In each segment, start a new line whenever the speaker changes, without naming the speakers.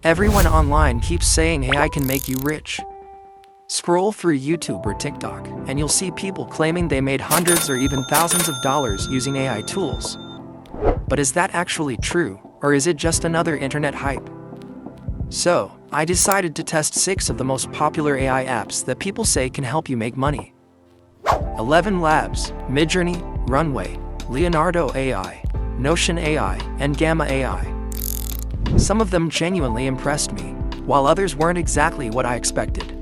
Everyone online keeps saying AI can make you rich. Scroll through YouTube or TikTok, and you'll see people claiming they made hundreds or even thousands of dollars using AI tools. But is that actually true, or is it just another internet hype? So, I decided to test 6 of the most popular AI apps that people say can help you make money. 11 Labs, Midjourney, Runway, Leonardo AI, Notion AI, and Gamma AI. Some of them genuinely impressed me, while others weren't exactly what I expected.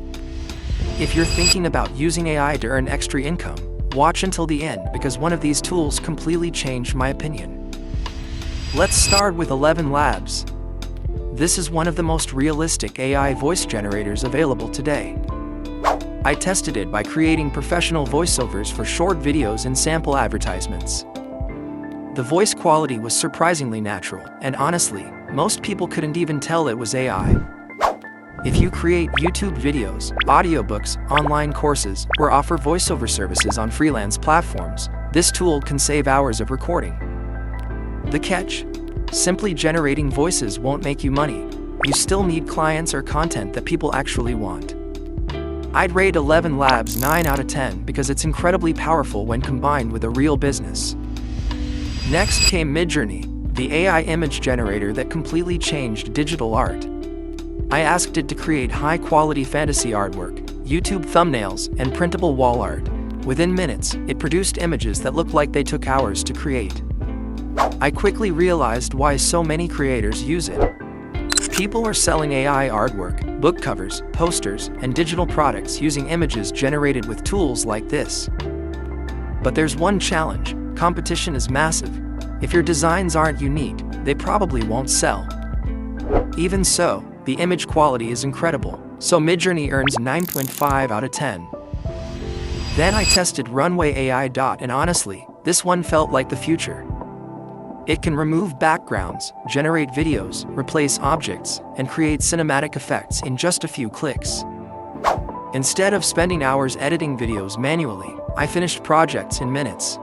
If you're thinking about using AI to earn extra income, watch until the end because one of these tools completely changed my opinion. Let's start with 11 Labs. This is one of the most realistic AI voice generators available today. I tested it by creating professional voiceovers for short videos and sample advertisements. The voice quality was surprisingly natural, and honestly, most people couldn't even tell it was AI. If you create YouTube videos, audiobooks, online courses, or offer voiceover services on freelance platforms, this tool can save hours of recording. The catch? Simply generating voices won't make you money. You still need clients or content that people actually want. I'd rate 11 Labs 9 out of 10 because it's incredibly powerful when combined with a real business. Next came Midjourney, the AI image generator that completely changed digital art. I asked it to create high-quality fantasy artwork, YouTube thumbnails, and printable wall art. Within minutes, it produced images that looked like they took hours to create. I quickly realized why so many creators use it. People are selling AI artwork, book covers, posters, and digital products using images generated with tools like this. But there's one challenge: competition is massive. If your designs aren't unique, they probably won't sell. Even so, the image quality is incredible, so Midjourney earns 9.5 out of 10. Then I tested Runway AI. And honestly, this one felt like the future. It can remove backgrounds, generate videos, replace objects, and create cinematic effects in just a few clicks. Instead of spending hours editing videos manually, I finished projects in minutes.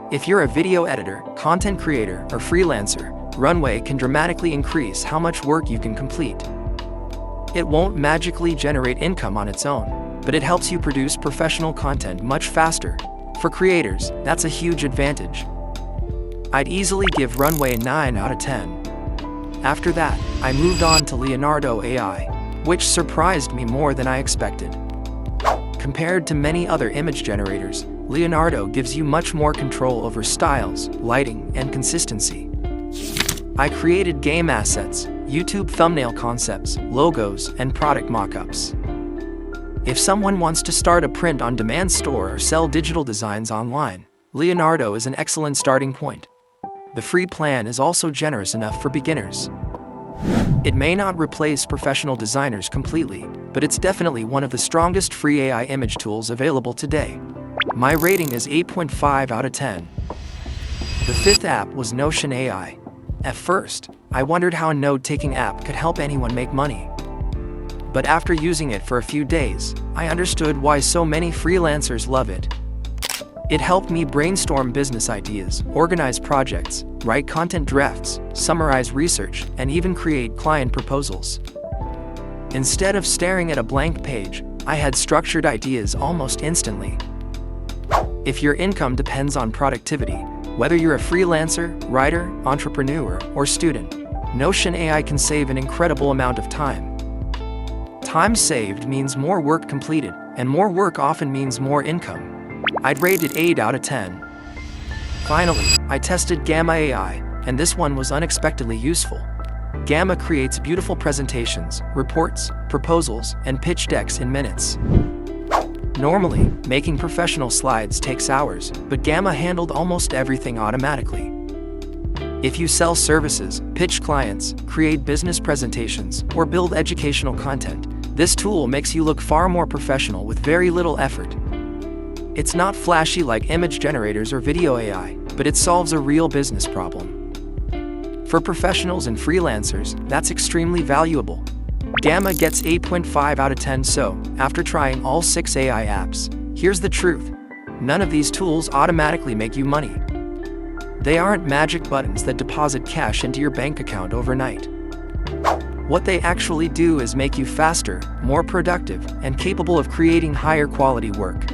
If you're a video editor, content creator, or freelancer, Runway can dramatically increase how much work you can complete. It won't magically generate income on its own, but it helps you produce professional content much faster. For creators, that's a huge advantage. I'd easily give Runway a 9 out of 10. After that, I moved on to Leonardo AI, which surprised me more than I expected. Compared to many other image generators, Leonardo gives you much more control over styles, lighting, and consistency. I created game assets, YouTube thumbnail concepts, logos, and product mockups. If someone wants to start a print-on-demand store or sell digital designs online, Leonardo is an excellent starting point. The free plan is also generous enough for beginners. It may not replace professional designers completely, but it's definitely one of the strongest free AI image tools available today. My rating is 8.5 out of 10. The 5th app was Notion AI. At first, I wondered how a note-taking app could help anyone make money. But after using it for a few days, I understood why so many freelancers love it. It helped me brainstorm business ideas, organize projects, write content drafts, summarize research, and even create client proposals. Instead of staring at a blank page, I had structured ideas almost instantly. If your income depends on productivity, whether you're a freelancer, writer, entrepreneur, or student, Notion AI can save an incredible amount of time. Time saved means more work completed, and more work often means more income. I'd rate it 8 out of 10. Finally, I tested Gamma AI, and this one was unexpectedly useful. Gamma creates beautiful presentations, reports, proposals, and pitch decks in minutes. Normally, making professional slides takes hours, but Gamma handled almost everything automatically. If you sell services, pitch clients, create business presentations, or build educational content, this tool makes you look far more professional with very little effort. It's not flashy like image generators or video AI, but it solves a real business problem. For professionals and freelancers, that's extremely valuable. Gamma gets 8.5 out of 10. So, after trying all 6 AI apps, here's the truth. None of these tools automatically make you money. They aren't magic buttons that deposit cash into your bank account overnight. What they actually do is make you faster, more productive, and capable of creating higher quality work.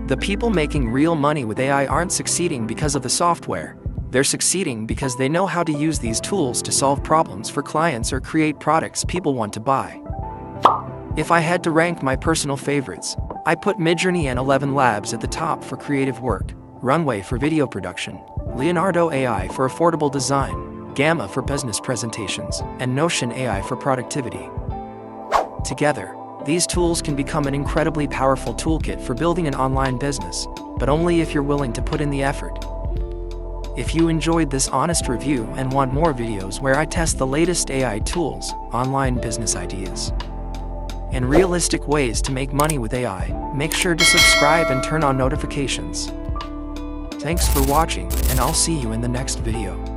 The people making real money with AI aren't succeeding because of the software. They're succeeding because they know how to use these tools to solve problems for clients or create products people want to buy. If I had to rank my personal favorites, I put Midjourney and 11 Labs at the top for creative work, Runway for video production, Leonardo AI for affordable design, Gamma for business presentations, and Notion AI for productivity. Together, these tools can become an incredibly powerful toolkit for building an online business, but only if you're willing to put in the effort. If you enjoyed this honest review and want more videos where I test the latest AI tools, online business ideas, and realistic ways to make money with AI, make sure to subscribe and turn on notifications. Thanks for watching, and I'll see you in the next video.